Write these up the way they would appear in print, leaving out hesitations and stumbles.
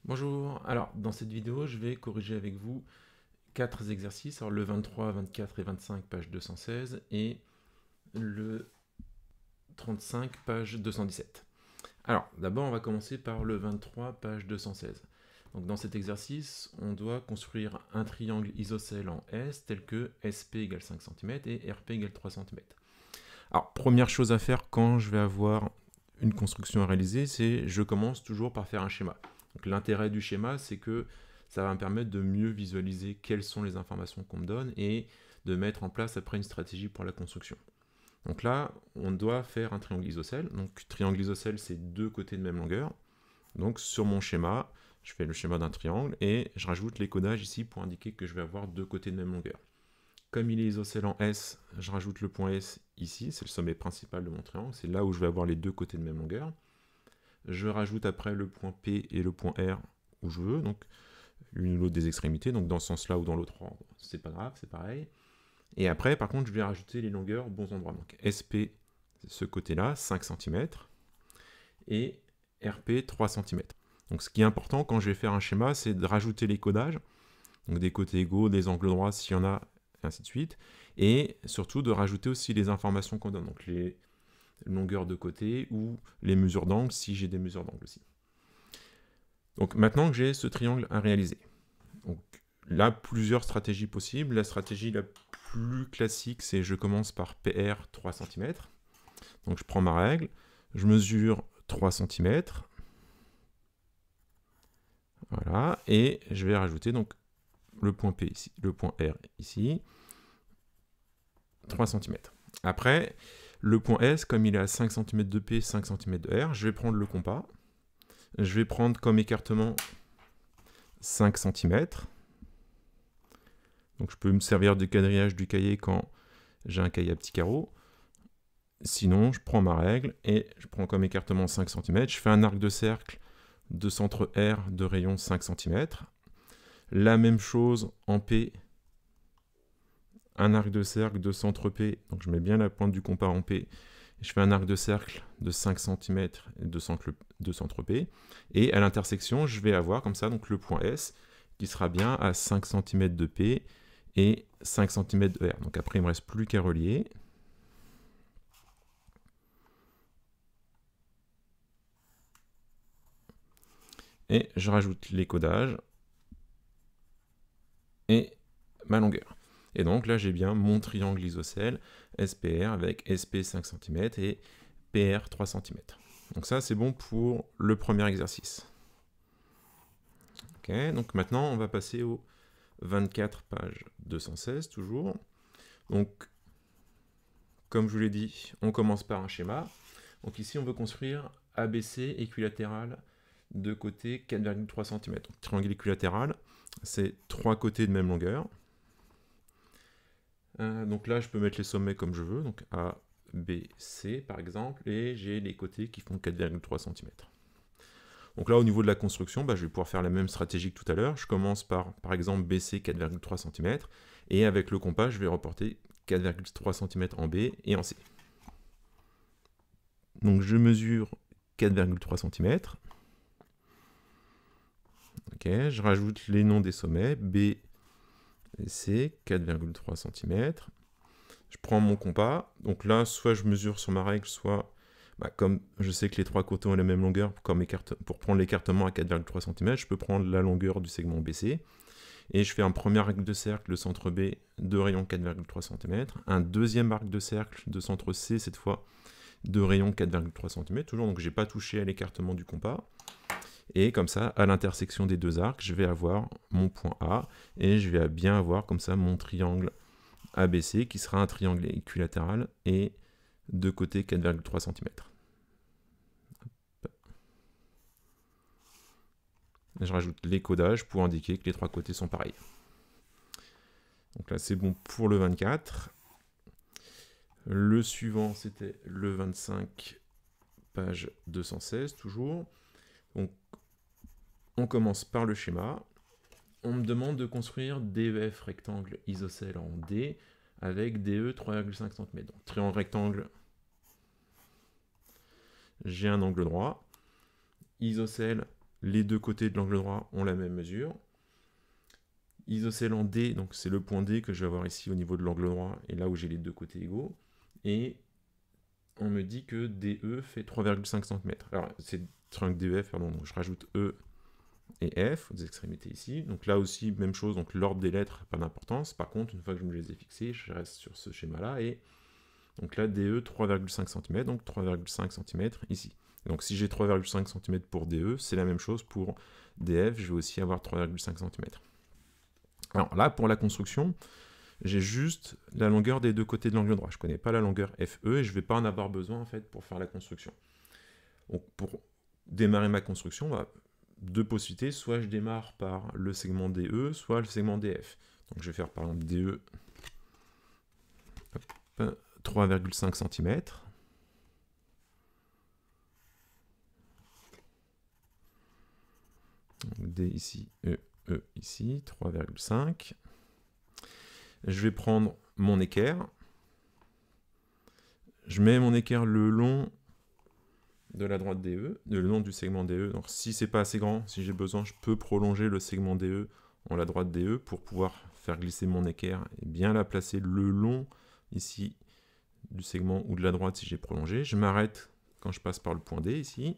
Bonjour, alors dans cette vidéo je vais corriger avec vous 4 exercices, alors le 23, 24 et 25 page 216 et le 35 page 217. Alors d'abord on va commencer par le 23 page 216. Donc dans cet exercice on doit construire un triangle isocèle en S tel que SP égale 5 cm et RP égale 3 cm. Alors première chose à faire quand je vais avoir une construction à réaliser, c'est je commence toujours par faire un schéma. Donc l'intérêt du schéma, c'est que ça va me permettre de mieux visualiser quelles sont les informations qu'on me donne et de mettre en place après une stratégie pour la construction. Donc là, on doit faire un triangle isocèle. Donc triangle isocèle, c'est deux côtés de même longueur. Donc sur mon schéma, je fais le schéma d'un triangle et je rajoute les codages ici pour indiquer que je vais avoir deux côtés de même longueur. Comme il est isocèle en S, je rajoute le point S ici, c'est le sommet principal de mon triangle, c'est là où je vais avoir les deux côtés de même longueur. Je rajoute après le point P et le point R où je veux, donc l'une ou l'autre des extrémités, donc dans ce sens-là ou dans l'autre ordre, c'est pas grave, c'est pareil. Et après, par contre, je vais rajouter les longueurs aux bons endroits. Donc SP, ce côté-là, 5 cm, et RP, 3 cm. Donc ce qui est important quand je vais faire un schéma, c'est de rajouter les codages, donc des côtés égaux, des angles droits s'il y en a, et ainsi de suite, et surtout de rajouter aussi les informations qu'on donne, donc les longueurs de côté ou les mesures d'angle si j'ai des mesures d'angle aussi. Donc maintenant que j'ai ce triangle à réaliser, donc là plusieurs stratégies possibles. La stratégie la plus classique, c'est je commence par PR 3 cm. Donc je prends ma règle, je mesure 3 cm, voilà, et je vais rajouter donc le point P ici, le point R ici, 3 cm. Après, le point S, comme il est à 5 cm de P, 5 cm de R, je vais prendre le compas. Je vais prendre comme écartement 5 cm. Donc je peux me servir du quadrillage du cahier quand j'ai un cahier à petits carreaux. Sinon, je prends ma règle et je prends comme écartement 5 cm. Je fais un arc de cercle de centre R de rayon 5 cm. La même chose en P, un arc de cercle de centre P. Donc je mets bien la pointe du compas en P. Je fais un arc de cercle de 5 cm de centre P. Et à l'intersection, je vais avoir comme ça donc le point S qui sera bien à 5 cm de P et 5 cm de R. Donc après, il ne me reste plus qu'à relier. Et je rajoute les codages et ma longueur. Et donc là, j'ai bien mon triangle isocèle SPR avec SP 5 cm et PR 3 cm. Donc ça, c'est bon pour le premier exercice. Ok, donc maintenant, on va passer au 24 page 216 toujours. Donc, comme je vous l'ai dit, on commence par un schéma. Donc ici, on veut construire ABC équilatéral de côté 4,3 cm. Donc, triangle équilatéral, c'est trois côtés de même longueur. Donc là, je peux mettre les sommets comme je veux, donc A, B, C par exemple, et j'ai les côtés qui font 4,3 cm. Donc là, au niveau de la construction, je vais pouvoir faire la même stratégie que tout à l'heure. Je commence par exemple, BC 4,3 cm, et avec le compas, je vais reporter 4,3 cm en B et en C. Donc je mesure 4,3 cm. Ok, je rajoute les noms des sommets, B et C, 4,3 cm. Je prends mon compas, donc là, soit je mesure sur ma règle, soit, comme je sais que les trois côtés ont la même longueur, pour prendre l'écartement à 4,3 cm, je peux prendre la longueur du segment BC, et je fais un premier arc de cercle de centre B de rayon 4,3 cm, un deuxième arc de cercle de centre C, cette fois, de rayon 4,3 cm, toujours, donc j'ai pas touché à l'écartement du compas, et comme ça, à l'intersection des deux arcs, je vais avoir mon point A, et je vais bien avoir comme ça mon triangle ABC qui sera un triangle équilatéral et de côté 4,3 cm. Je rajoute les codages pour indiquer que les trois côtés sont pareils. Donc là, c'est bon pour le 24. Le suivant, c'était le 25, page 216, toujours. Donc, on commence par le schéma. On me demande de construire DEF rectangle isocèle en D avec DE 3,5 cm. Donc, triangle rectangle, j'ai un angle droit. Isocèle, les deux côtés de l'angle droit ont la même mesure. Isocèle en D, donc c'est le point D que je vais avoir ici au niveau de l'angle droit, et là où j'ai les deux côtés égaux. Et on me dit que DE fait 3,5 cm. Alors, c'est triangle DEF, pardon, donc je rajoute E et F, aux extrémités ici. Donc là aussi, même chose, donc l'ordre des lettres, pas d'importance. Par contre, une fois que je me les ai fixés, je reste sur ce schéma-là, et donc là, DE, 3,5 cm, donc 3,5 cm ici. Donc si j'ai 3,5 cm pour DE, c'est la même chose pour DF, je vais aussi avoir 3,5 cm. Alors là, pour la construction, j'ai juste la longueur des deux côtés de l'angle droit. Je ne connais pas la longueur FE et je ne vais pas en avoir besoin en fait pour faire la construction. Donc pour démarrer ma construction, deux possibilités. Soit je démarre par le segment DE, soit le segment DF. Donc je vais faire par exemple DE 3,5 cm. D ici, E ici, 3,5. Je vais prendre mon équerre. Je mets mon équerre le long de la droite DE, le long du segment DE. Donc si c'est pas assez grand, si j'ai besoin, je peux prolonger le segment DE en la droite DE pour pouvoir faire glisser mon équerre et bien la placer le long ici du segment ou de la droite si j'ai prolongé. Je m'arrête quand je passe par le point D ici.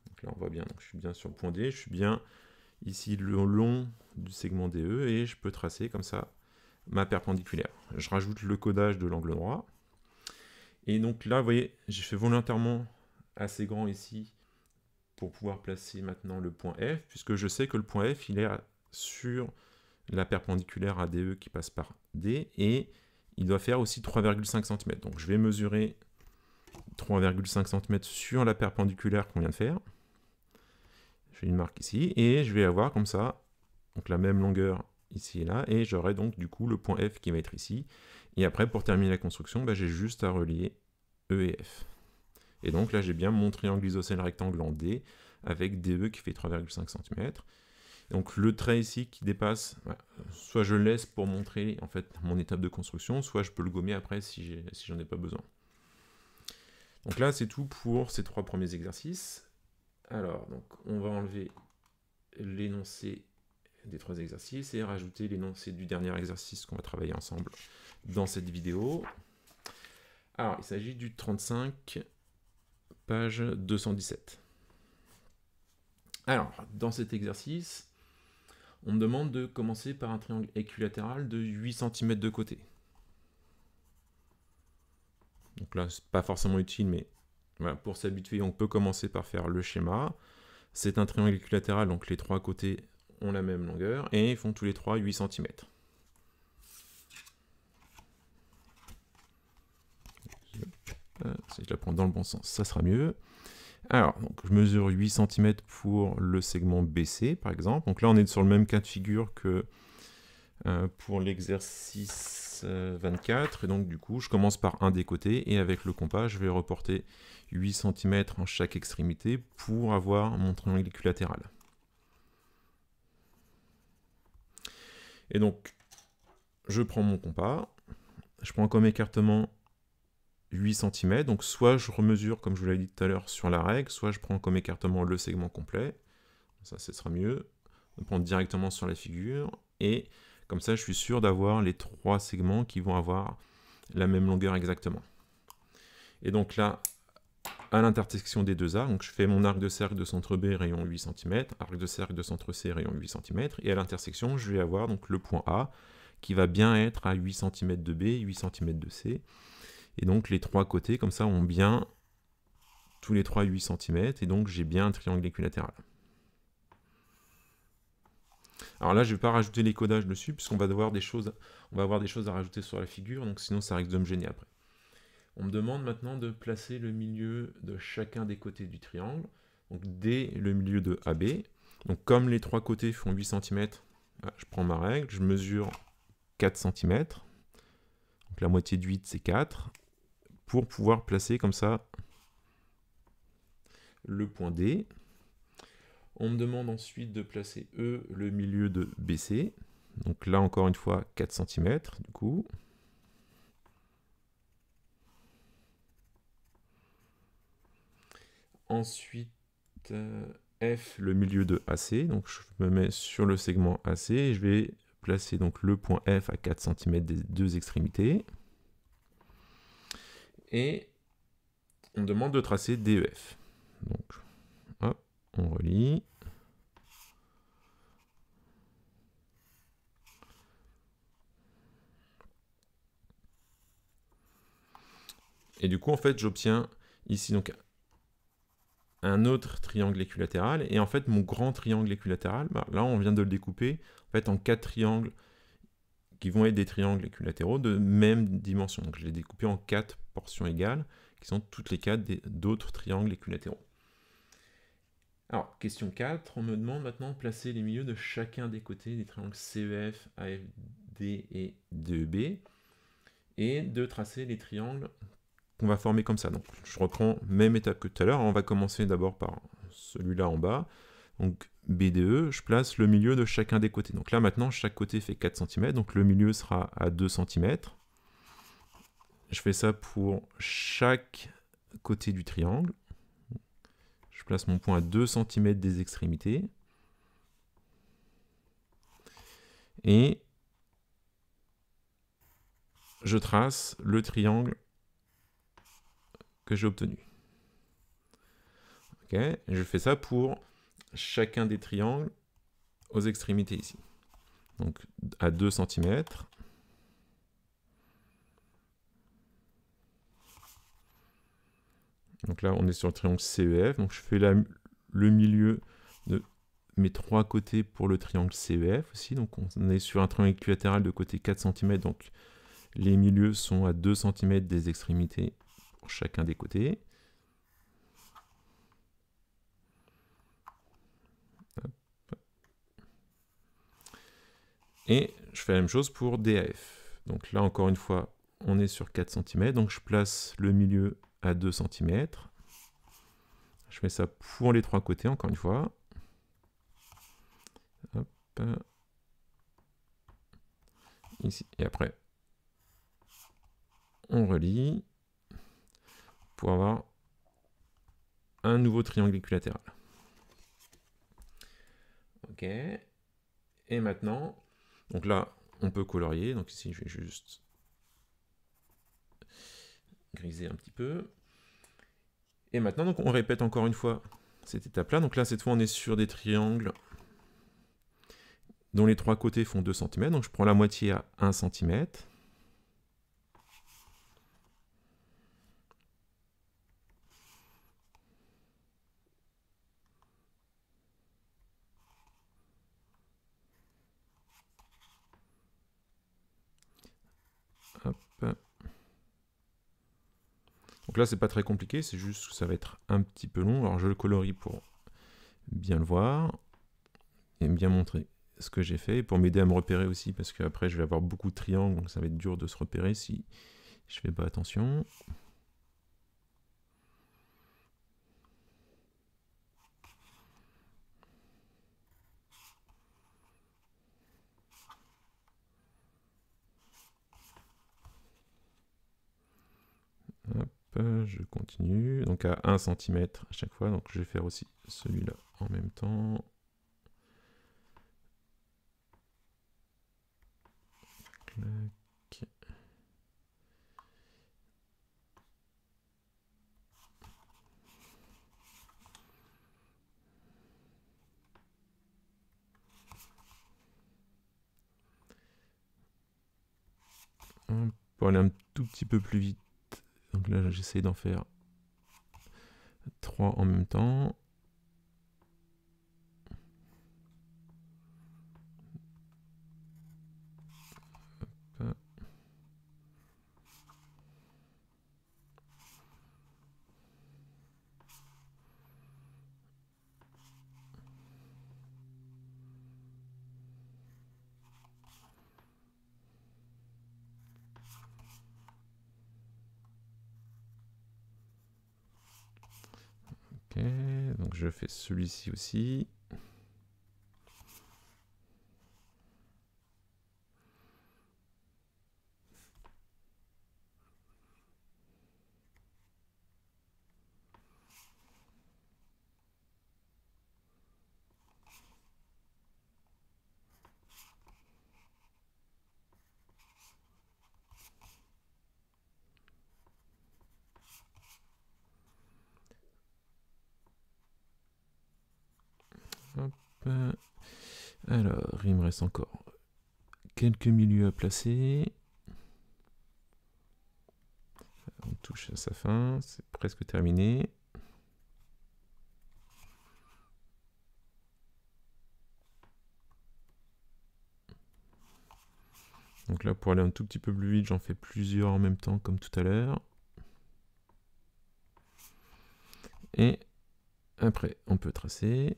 Donc là on voit bien, donc je suis bien sur le point D, je suis bien ici le long du segment DE et je peux tracer comme ça ma perpendiculaire. Je rajoute le codage de l'angle droit. Et donc là, vous voyez, j'ai fait volontairement assez grand ici pour pouvoir placer maintenant le point F, puisque je sais que le point F, il est sur la perpendiculaire à DE qui passe par D, et il doit faire aussi 3,5 cm. Donc je vais mesurer 3,5 cm sur la perpendiculaire qu'on vient de faire. Je fais une marque ici, et je vais avoir comme ça donc la même longueur ici et là, et j'aurai donc du coup le point F qui va être ici. Et après, pour terminer la construction, j'ai juste à relier E et F. Et donc là, j'ai bien mon triangle isocèle rectangle en D, avec DE qui fait 3,5 cm. Donc le trait ici qui dépasse, soit je le laisse pour montrer en fait mon étape de construction, soit je peux le gommer après si j'en ai pas besoin. Donc là, c'est tout pour ces trois premiers exercices. Alors, donc, on va enlever l'énoncé des trois exercices et rajouter l'énoncé du dernier exercice qu'on va travailler ensemble dans cette vidéo. Alors, il s'agit du 35, page 217. Alors, dans cet exercice, on me demande de commencer par un triangle équilatéral de 8 cm de côté. Donc là, c'est pas forcément utile, mais voilà, pour s'habituer, on peut commencer par faire le schéma. C'est un triangle équilatéral, donc les trois côtés ont la même longueur, et ils font tous les trois 8 cm. Si je la prends dans le bon sens, ça sera mieux. Alors, donc, je mesure 8 cm pour le segment BC, par exemple. Donc là, on est sur le même cas de figure que pour l'exercice 24. Et donc, du coup, je commence par un des côtés, et avec le compas, je vais reporter 8 cm en chaque extrémité pour avoir mon triangle équilatéral. Et donc, je prends mon compas, je prends comme écartement 8 cm, donc soit je remesure, comme je vous l'ai dit tout à l'heure, sur la règle, soit je prends comme écartement le segment complet, ça ce sera mieux, on prend directement sur la figure, et comme ça je suis sûr d'avoir les trois segments qui vont avoir la même longueur exactement. Et donc là, à l'intersection des deux arcs, donc je fais mon arc de cercle de centre B, rayon 8 cm, arc de cercle de centre C, rayon 8 cm, et à l'intersection, je vais avoir donc le point A, qui va bien être à 8 cm de B, 8 cm de C, et donc les trois côtés, comme ça, ont bien tous les trois 8 cm, et donc j'ai bien un triangle équilatéral. Alors là, je ne vais pas rajouter les codages dessus, puisqu'on va avoir des choses à rajouter sur la figure, donc sinon ça risque de me gêner après. On me demande maintenant de placer le milieu de chacun des côtés du triangle, donc dès le milieu de AB. Donc comme les trois côtés font 8 cm, je prends ma règle, je mesure 4 cm, donc la moitié de 8 c'est 4, pour pouvoir placer comme ça le point D. On me demande ensuite de placer E, le milieu de BC, donc là encore une fois 4 cm du coup. Ensuite, F le milieu de AC, donc je me mets sur le segment AC et je vais placer donc le point F à 4 cm des deux extrémités. Et on demande de tracer DEF. Donc, hop, on relie. Et du coup, en fait, j'obtiens ici donc un autre triangle équilatéral. Et en fait, mon grand triangle équilatéral, bah, là, on vient de le découper en fait, en 4 triangles qui vont être des triangles équilatéraux de même dimension. Donc, je l'ai découpé en 4 portions égales, qui sont toutes les 4 d'autres triangles équilatéraux. Alors, question 4, on me demande maintenant de placer les milieux de chacun des côtés des triangles CEF, AFD et DEB, et de tracer les triangles qu'on va former comme ça. Donc, je reprends même étape que tout à l'heure. On va commencer d'abord par celui-là en bas. Donc, BDE, je place le milieu de chacun des côtés. Donc là, maintenant, chaque côté fait 4 cm. Donc, le milieu sera à 2 cm. Je fais ça pour chaque côté du triangle. Je place mon point à 2 cm des extrémités. Et je trace le triangle que j'ai obtenu. Okay. Je fais ça pour chacun des triangles aux extrémités ici. Donc à 2 cm. Donc là, on est sur le triangle CEF. Donc je fais le milieu de mes 3 côtés pour le triangle CEF aussi. Donc on est sur un triangle équilatéral de côté 4 cm. Donc les milieux sont à 2 cm des extrémités pour chacun des côtés. Et je fais la même chose pour DAF. Donc là, encore une fois, on est sur 4 cm. Donc je place le milieu à 2 cm. Je fais ça pour les 3 côtés, encore une fois. Hop. Ici. Et après, on relie pour avoir un nouveau triangle équilatéral. Ok. Et maintenant, donc là, on peut colorier. Donc ici, je vais juste griser un petit peu. Et maintenant, donc, on répète encore une fois cette étape-là. Donc là, cette fois, on est sur des triangles dont les 3 côtés font 2 cm. Donc je prends la moitié à 1 cm. Hop. Donc là, c'est pas très compliqué, c'est juste que ça va être un petit peu long. Alors je le colorie pour bien le voir et bien montrer ce que j'ai fait, pour m'aider à me repérer aussi, parce qu'après je vais avoir beaucoup de triangles, donc ça va être dur de se repérer si je fais pas attention. Hop, je continue, donc à 1 cm à chaque fois, donc je vais faire aussi celui-là en même temps. Clac. Pour aller un tout petit peu plus vite, donc là j'essaie d'en faire 3 en même temps. Hop. Ok, donc je fais celui-ci aussi. Hop. Alors, il me reste encore quelques milieux à placer. On touche à sa fin, c'est presque terminé. Donc là, pour aller un tout petit peu plus vite, j'en fais plusieurs en même temps, comme tout à l'heure. Et après, on peut tracer.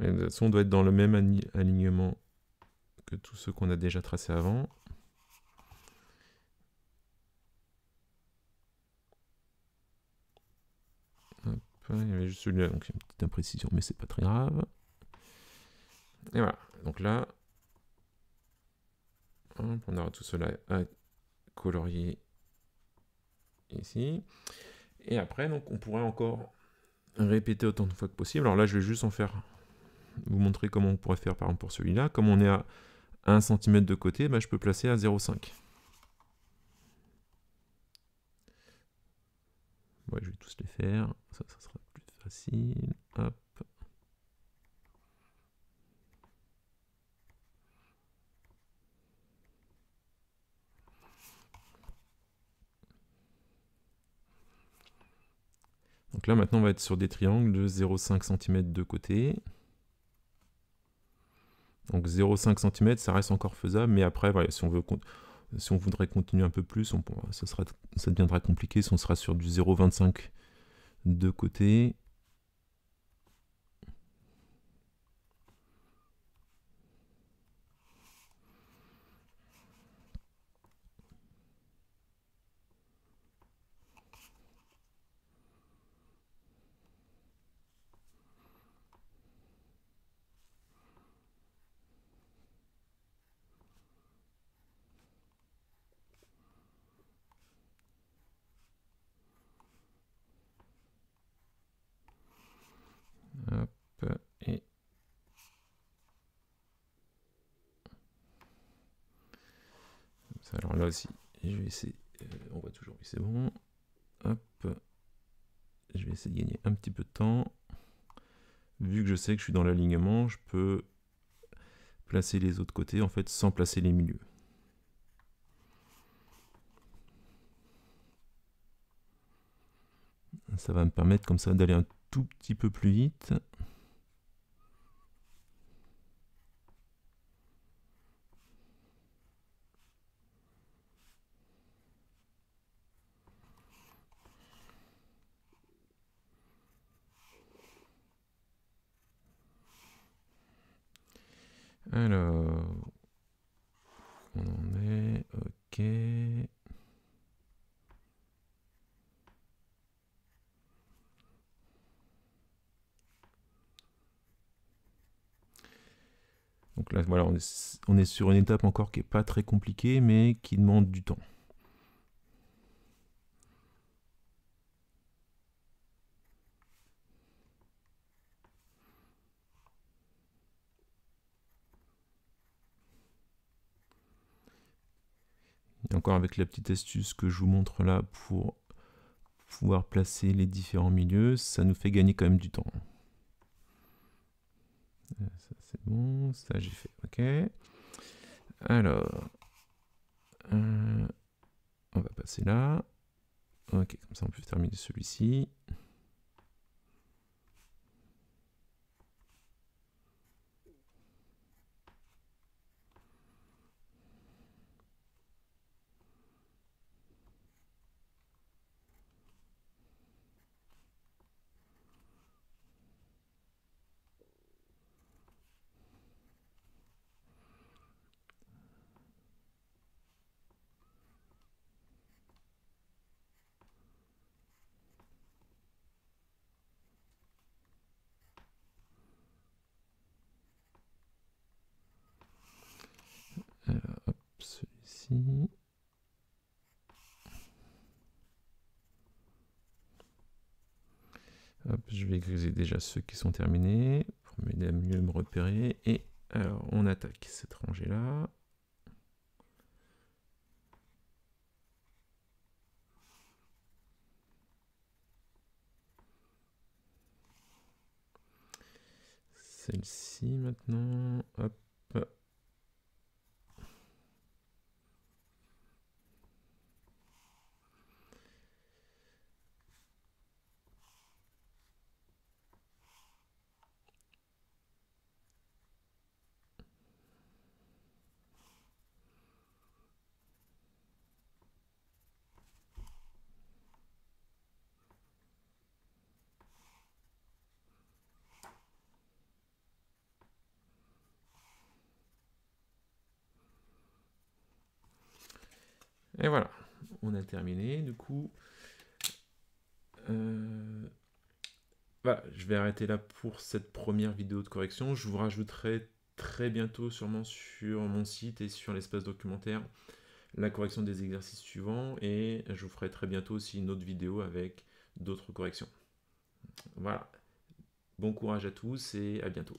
Et de toute façon, on doit être dans le même alignement que tous ceux qu'on a déjà tracés avant. Hop, il y avait juste celui-là, donc une petite imprécision, mais c'est pas très grave. Et voilà, donc là, hop, on aura tout cela à colorier ici. Et après, donc, on pourrait encore répéter autant de fois que possible. Alors là, je vais juste vous montrer comment on pourrait faire par exemple pour celui-là. Comme on est à 1 cm de côté, bah, je peux placer à 0,5. Ouais, je vais tous les faire, ça sera plus facile. Hop. Donc là, maintenant, on va être sur des triangles de 0,5 cm de côté. Donc 0,5 cm, ça reste encore faisable, mais après, voilà, si on voudrait continuer un peu plus, ça deviendra compliqué si on sera sur du 0,25 de côté. Hop, et alors là aussi, je vais essayer, on voit toujours, oui c'est bon. Hop, je vais essayer de gagner un petit peu de temps. Vu que je sais que je suis dans l'alignement, je peux placer les autres côtés en fait sans placer les milieux. Ça va me permettre comme ça d'aller un tout petit peu plus vite. Alors, on en est, ok. Donc là, voilà, on est sur une étape encore qui n'est pas très compliquée, mais qui demande du temps. Et encore avec la petite astuce que je vous montre là pour pouvoir placer les différents milieux, ça nous fait gagner quand même du temps. Ça c'est bon, ça j'ai fait, ok. Alors, on va passer là. Ok, comme ça on peut terminer celui-ci. ici. Hop, je vais griser déjà ceux qui sont terminés pour m'aider à mieux me repérer. Et alors, on attaque cette rangée-là. Celle-ci maintenant. Hop. Et voilà, on a terminé. Du coup, voilà, je vais arrêter là pour cette première vidéo de correction. Je vous rajouterai très bientôt, sûrement sur mon site et sur l'espace documentaire, la correction des exercices suivants. Et je vous ferai très bientôt aussi une autre vidéo avec d'autres corrections. Voilà, bon courage à tous et à bientôt.